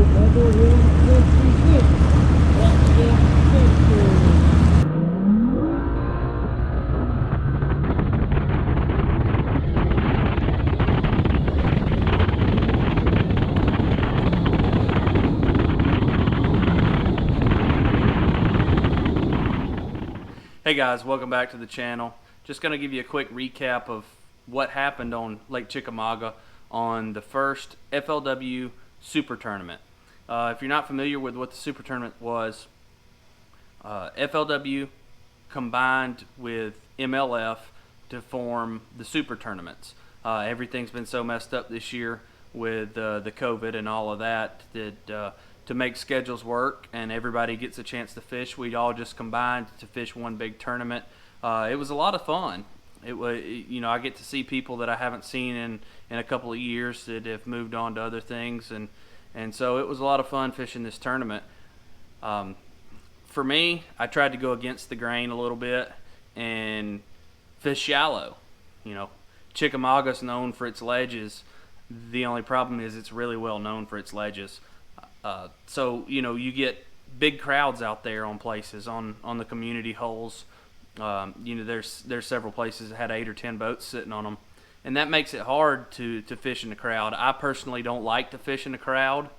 Hey guys, welcome back to the channel. Just going to give you a quick recap of what happened on Lake Chickamauga on the first FLW Super Tournament. If you're not familiar with what the Super Tournament was, FLW combined with MLF to form the Super Tournaments. Everything's been so messed up this year with the COVID and all of that to make schedules work and everybody gets a chance to fish, we all just combined to fish one big tournament. It was a lot of fun. It was, I get to see people that I haven't seen in a couple of years that have moved on to other things, and so it was a lot of fun fishing this tournament. For me, I tried to go against the grain a little bit and fish shallow. Chickamauga's known for its ledges. The only problem is it's really well known for its ledges. So you get big crowds out there on places on the community holes. There's several places that had 8 or 10 boats sitting on them, and that makes it hard to fish in the crowd. I personally don't like to fish in the crowd,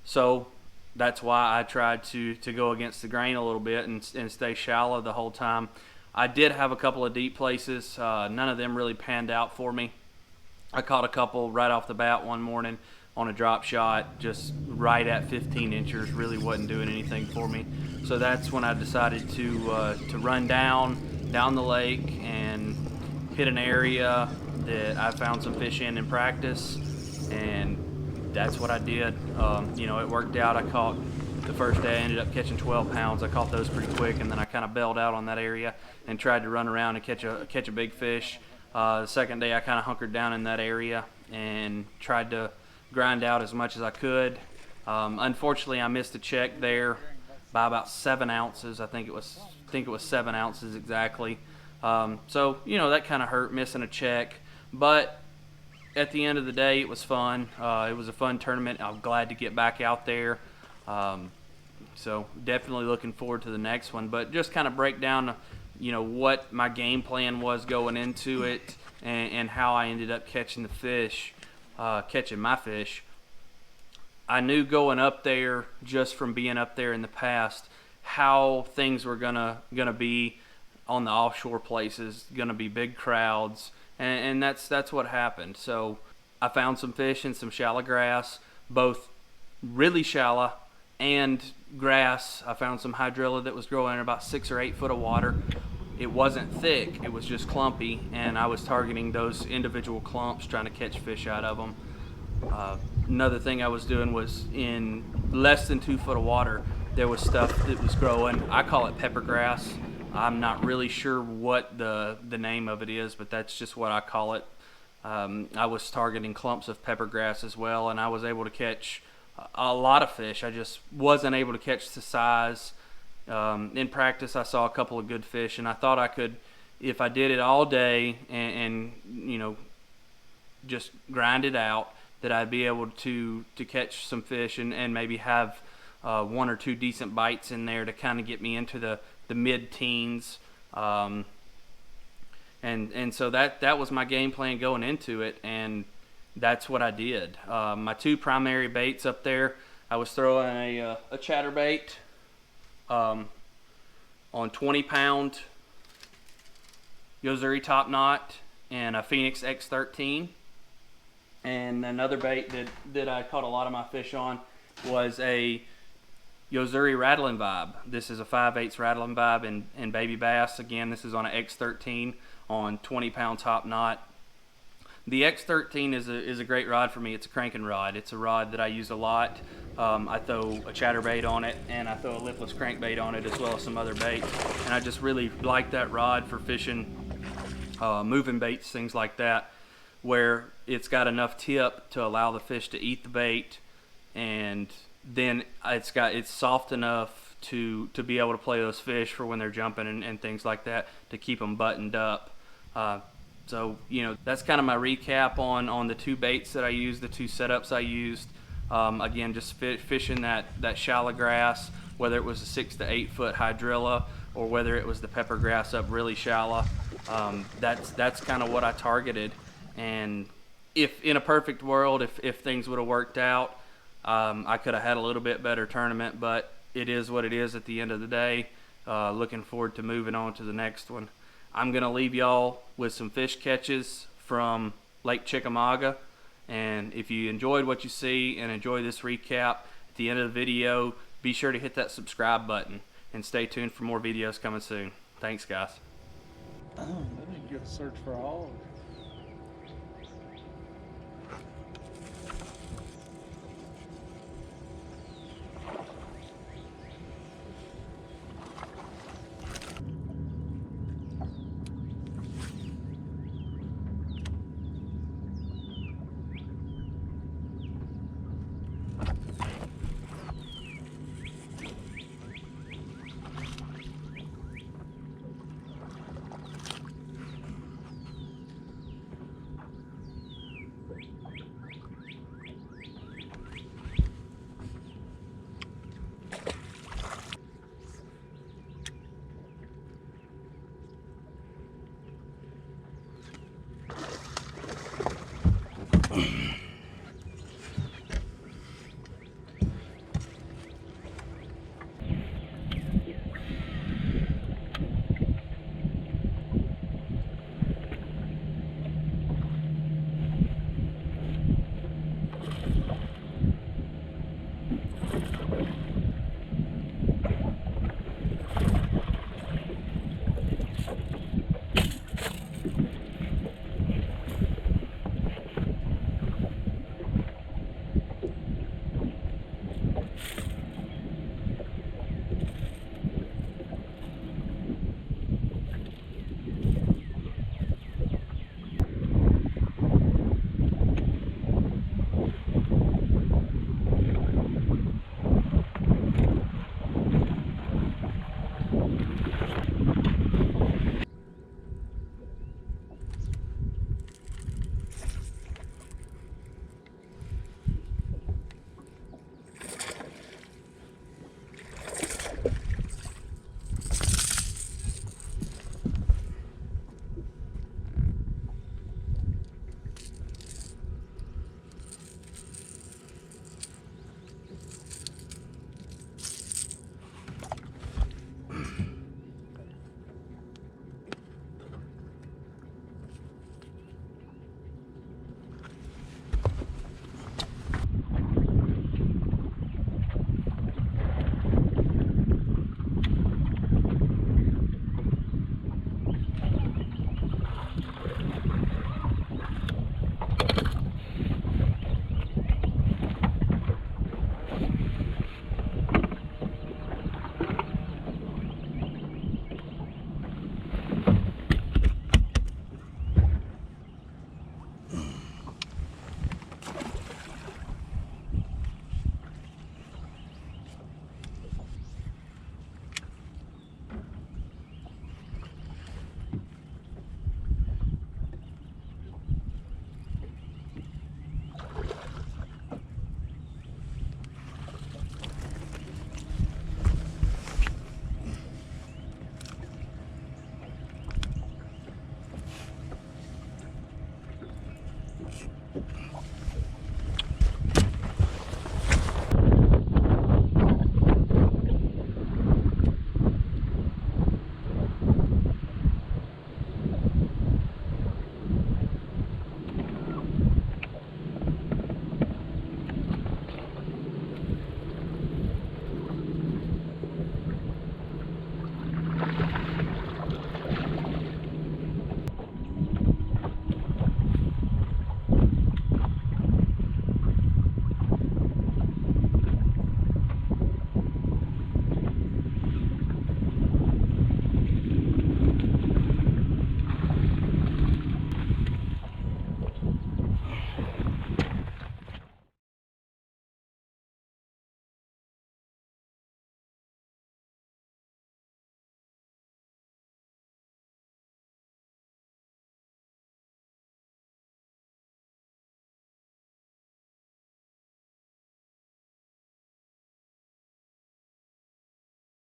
so that's why I tried to go against the grain a little bit and stay shallow the whole time. I did have a couple of deep places. None of them really panned out for me. I caught a couple right off the bat one morning on a drop shot, just right at 15 inches, really wasn't doing anything for me. So that's when I decided to run down the lake and hit an area that I found some fish in practice, and that's what I did. It worked out. I caught the first day, I ended up catching 12 pounds. I caught those pretty quick, and then I kind of bailed out on that area and tried to run around and catch a big fish. The second day I kind of hunkered down in that area and tried to grind out as much as I could. Unfortunately, I missed a check there by about 7 ounces. I think it was 7 ounces exactly. So that kind of hurt, missing a check. But at the end of the day, it was fun. It was a fun tournament. I'm glad to get back out there. So definitely looking forward to the next one. But just kind of break down, what my game plan was going into it and how I ended up catching the fish. Catching my fish. I knew going up there, just from being up there in the past, how things were gonna be on the offshore places. Gonna be big crowds, and that's what happened. So I found some fish in some shallow grass, both really shallow and grass. I found some hydrilla that was growing in about 6 or 8 foot of water. It wasn't thick, it was just clumpy, and I was targeting those individual clumps, trying to catch fish out of them. Another thing I was doing was in less than 2 foot of water, there was stuff that was growing. I call it pepper grass. I'm not really sure what the name of it is, but that's just what I call it. I was targeting clumps of pepper grass as well, and I was able to catch a lot of fish. I just wasn't able to catch the size. In practice, I saw a couple of good fish, and I thought I could, if I did it all day and just grind it out, that I'd be able to catch some fish and maybe have 1 or 2 decent bites in there to kind of get me into the mid-teens. And so that was my game plan going into it, and that's what I did. My 2 primary baits up there, I was throwing a chatterbait on 20-pound Yozuri top knot and a Phoenix X13. And another bait that I caught a lot of my fish on was a Yozuri rattling vibe. This is a 5/8 rattling vibe in baby bass. Again, this is on an X13 on 20-pound top knot. The X13 is a great rod for me. It's a cranking rod. It's a rod that I use a lot. I throw a chatterbait on it, and I throw a lipless crankbait on it, as well as some other baits. And I just really like that rod for fishing, moving baits, things like that, where it's got enough tip to allow the fish to eat the bait, and then it's soft enough to be able to play those fish for when they're jumping and things like that, to keep them buttoned up. So that's kind of my recap on the 2 baits that I used, the 2 setups I used. Again, just fishing that shallow grass, whether it was a 6 to 8 foot hydrilla or whether it was the pepper grass up really shallow. That's kind of what I targeted. And if in a perfect world, if things would have worked out, I could have had a little bit better tournament, but it is what it is at the end of the day. Looking forward to moving on to the next one. I'm going to leave y'all with some fish catches from Lake Chickamauga. And if you enjoyed what you see and enjoy this recap, at the end of the video, be sure to hit that subscribe button and stay tuned for more videos coming soon. Thanks, guys. Oh, then you get a search for all.